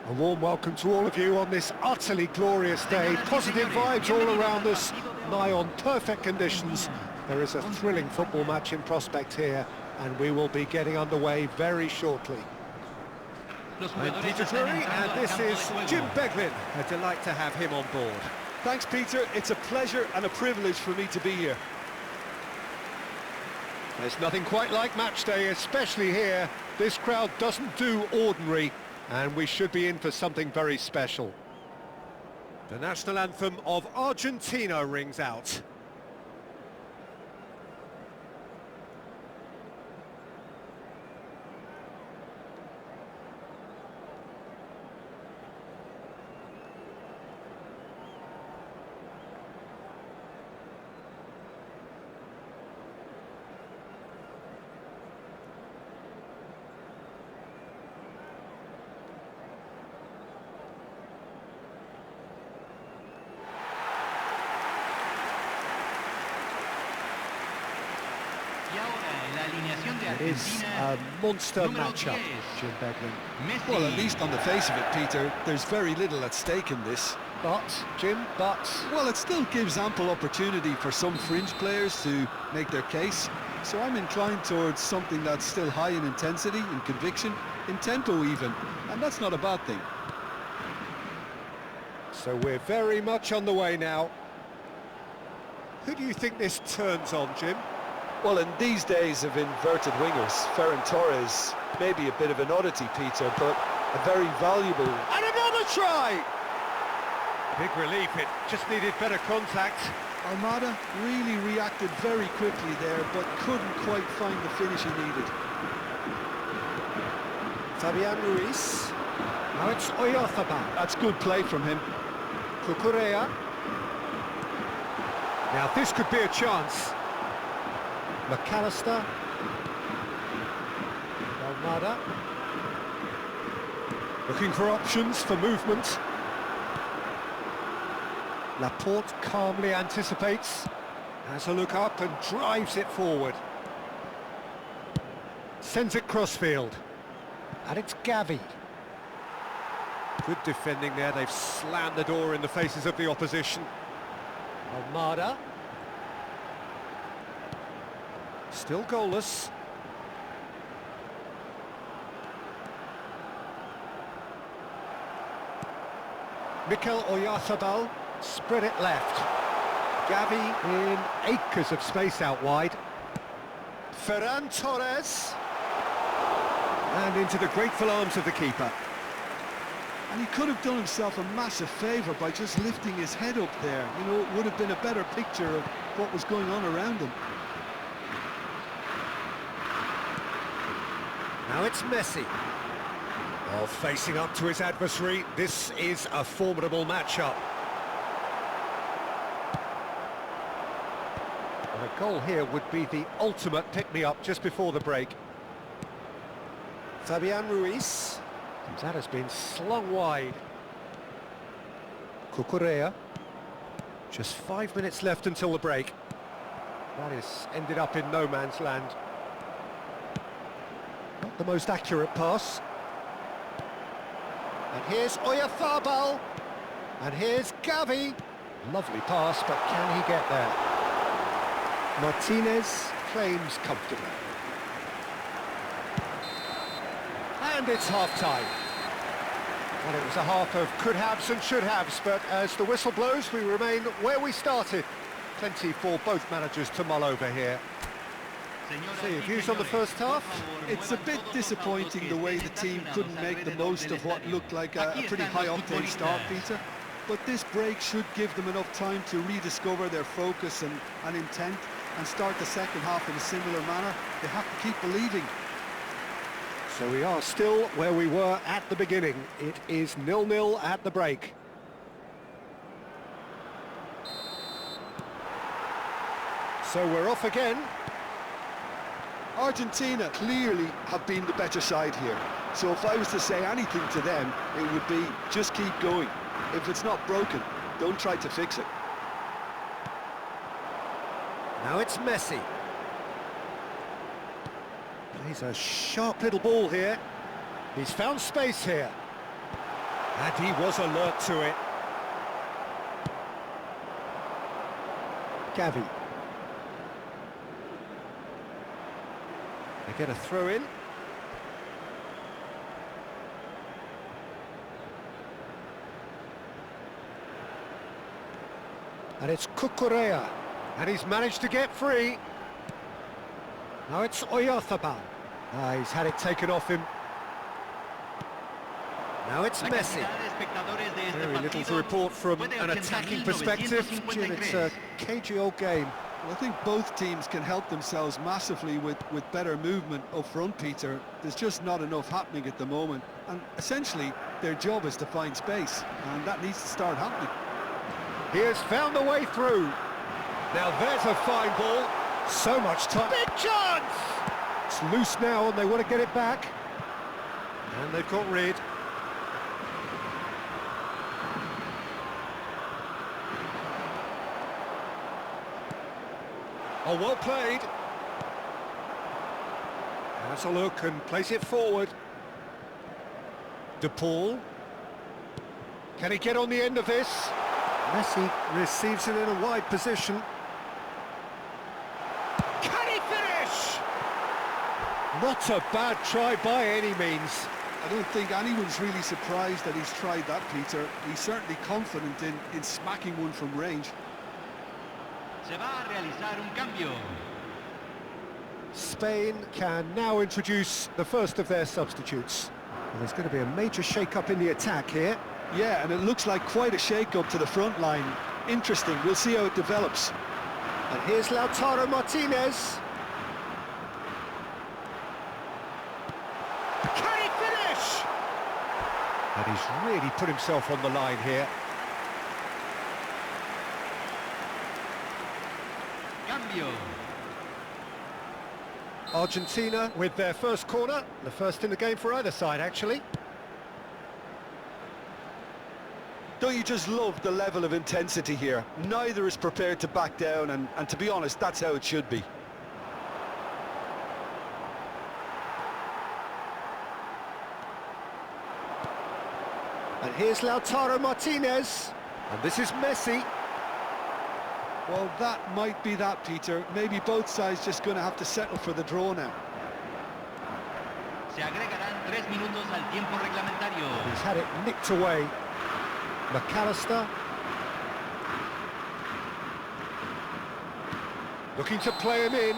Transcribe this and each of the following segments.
A warm welcome to all of you on this utterly glorious day. Positive vibes all around us, nigh on perfect conditions. There is a thrilling football match in prospect here, and we will be getting underway very shortly. I'm Peter Drury, and this is Jim Beglin. A delight to have him on board. Thanks, Peter. It's a pleasure and a privilege for me to be here. There's nothing quite like match day, especially here. This crowd doesn't do ordinary, and we should be in for something very special. The national anthem of Argentina rings out. It is a monster matchup, Jim Beglin. Well, at least on the face of it, Peter, there's very little at stake in this. But, Jim, well, it still gives ample opportunity for some fringe players to make their case. So I'm inclined towards something that's still high in intensity, in conviction, in tempo even. And that's not a bad thing. So we're very much on the way now. Who do you think this turns on, Jim? Well, in these days of inverted wingers, Ferran Torres may be a bit of an oddity, Peter, but a very valuable... And another try! Big relief, it just needed better contact. Almada really reacted very quickly there, but couldn't quite find the finish he needed. Fabian Ruiz. Now it's Oyarzabal. That's good play from him. Cucurella. Now this could be a chance. McAllister. Almada. Looking for options for movement. Laporte calmly anticipates. Has a look up and drives it forward. Sends it crossfield. And it's Gavi. Good defending there. They've slammed the door in the faces of the opposition. Almada. Still goalless. Mikel Oyarzabal spread it left. Gavi in acres of space out wide. Ferran Torres. And into the grateful arms of the keeper. And he could have done himself a massive favour by just lifting his head up there. You know, it would have been a better picture of what was going on around him. Now it's Messi. Well, facing up to his adversary, this is a formidable matchup. And a goal here would be the ultimate pick-me-up just before the break. Fabian Ruiz. And that has been slung wide. Cucurella. Just 5 minutes left until the break. That is ended up in no man's land. Not the most accurate pass. And here's Oyarzabal. And here's Gavi. Lovely pass, but can he get there? Martinez claims comfortably. And it's half-time. Well, it was a half of could-haves and should-haves, but as the whistle blows, we remain where we started. Plenty for both managers to mull over here. So your views on the first half? It's a bit disappointing the way the team couldn't make the most of what looked like a pretty high-octane start, Peter. But this break should give them enough time to rediscover their focus and intent and start the second half in a similar manner. They have to keep believing. So we are still where we were at the beginning. It is 0-0 at the break. So we're off again. Argentina clearly have been the better side here. So if I was to say anything to them, it would be just keep going. If it's not broken, don't try to fix it. Now it's Messi. Plays a sharp little ball here. He's found space here. And he was alert to it. Gavi. They get a throw in. And it's Cucurella. And he's managed to get free. Now it's Oyarzabal. He's had it taken off him. Now it's Messi. Very little to report from an attacking perspective. Jim, it's a cagey old game. Well, I think both teams can help themselves massively with better movement up front, Peter. There's just not enough happening at the moment. And essentially, their job is to find space. And that needs to start happening. He has found the way through. Now there's a fine ball. So much time. Big chance! It's loose now and they want to get it back. And they've got rid. Oh, well played. Has a look and plays it forward. De Paul. Can he get on the end of this? Messi receives it in a wide position. Can he finish? Not a bad try by any means. I don't think anyone's really surprised that he's tried that, Peter. He's certainly confident in smacking one from range. Se va a realizar un cambio. Spain can now introduce the first of their substitutes. Well, there's going to be a major shake-up in the attack here. Yeah, and it looks like quite a shake-up to the front line. Interesting, we'll see how it develops. And here's Lautaro Martinez. Can he finish? And he's really put himself on the line here. Cambio. Argentina with their first corner, the first in the game for either side, actually. Don't you just love the level of intensity here? Neither is prepared to back down, and to be honest, that's how it should be. And here's Lautaro Martinez. And this is Messi. Well, that might be that, Peter. Maybe both sides just going to have to settle for the draw now. Se agregarán 3 minutos al tiempo reglamentario. He's had it nicked away. McAllister. Looking to play him in.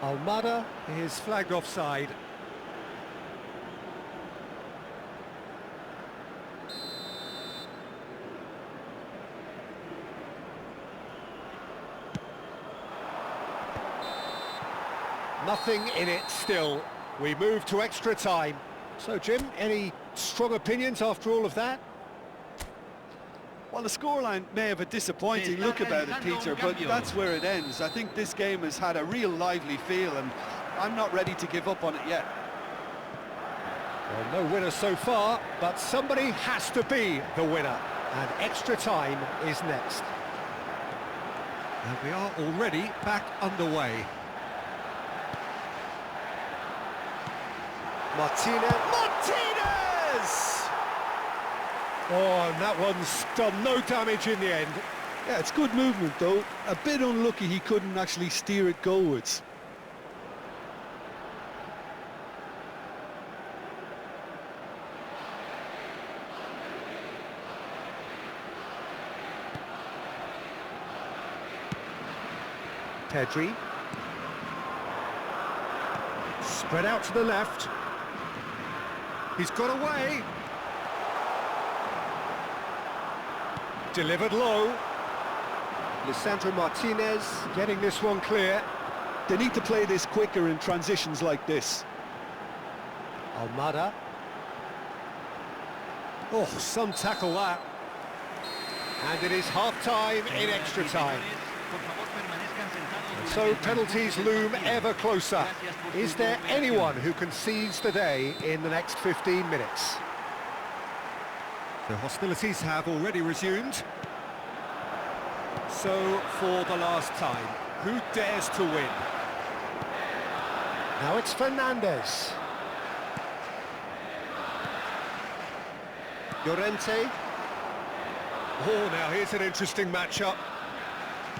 Almada is flagged offside. Nothing in it still. We move to extra time. So, Jim, any strong opinions after all of that? Well, the scoreline may have a disappointing look about it, Peter, but that's where it ends. I think this game has had a real lively feel, and I'm not ready to give up on it yet. Well, no winner so far, but somebody has to be the winner, and extra time is next. And we are already back underway. Martinez! Oh, and that one's done no damage in the end. Yeah, it's good movement, though. A bit unlucky he couldn't actually steer it goalwards. Pedri. Spread out to the left. He's got away. Delivered low. Lisandro Martinez getting this one clear. They need to play this quicker in transitions like this. Almada. Oh, some tackle that. And it is half-time in extra time. And so penalties loom ever closer. Is there anyone who can seize the day in the next 15 minutes? The hostilities have already resumed. So, for the last time, who dares to win? Now it's Fernandez. Llorente. Oh, now here's an interesting matchup.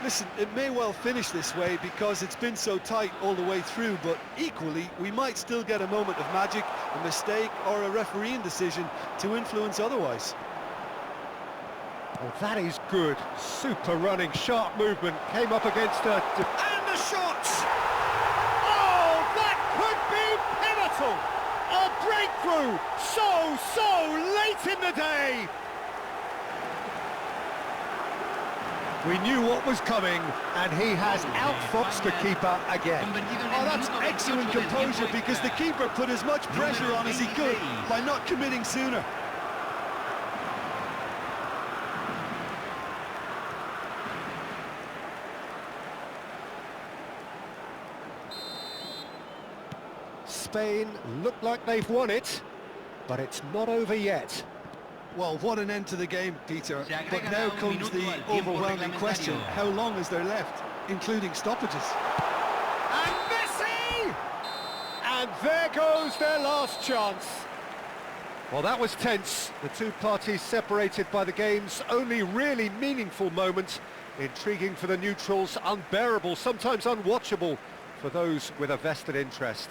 Listen, it may well finish this way because it's been so tight all the way through, but equally, we might still get a moment of magic, a mistake, or a refereeing decision to influence otherwise. Oh, that is good. Super running, sharp movement. Came up against a... And the shot! Oh, that could be pivotal! A breakthrough! So late in the day! We knew what was coming, and he has outfoxed the keeper again. Oh, that's excellent composure because the keeper put as much pressure on as he could by not committing sooner. Spain look like they've won it, but it's not over yet. Well, what an end to the game, Peter. But now comes the overwhelming question. How long is there left, including stoppages? And Messi! And there goes their last chance. Well, that was tense. The two parties separated by the game's only really meaningful moment. Intriguing for the neutrals, unbearable, sometimes unwatchable for those with a vested interest.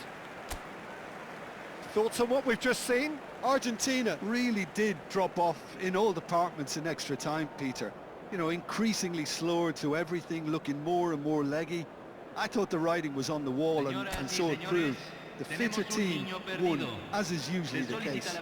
Thoughts on what we've just seen? Argentina really did drop off in all departments in extra time, Peter. You know, increasingly slower to everything, looking more and more leggy. I thought the writing was on the wall, and so it proved. The fitter team won, as is usually the case.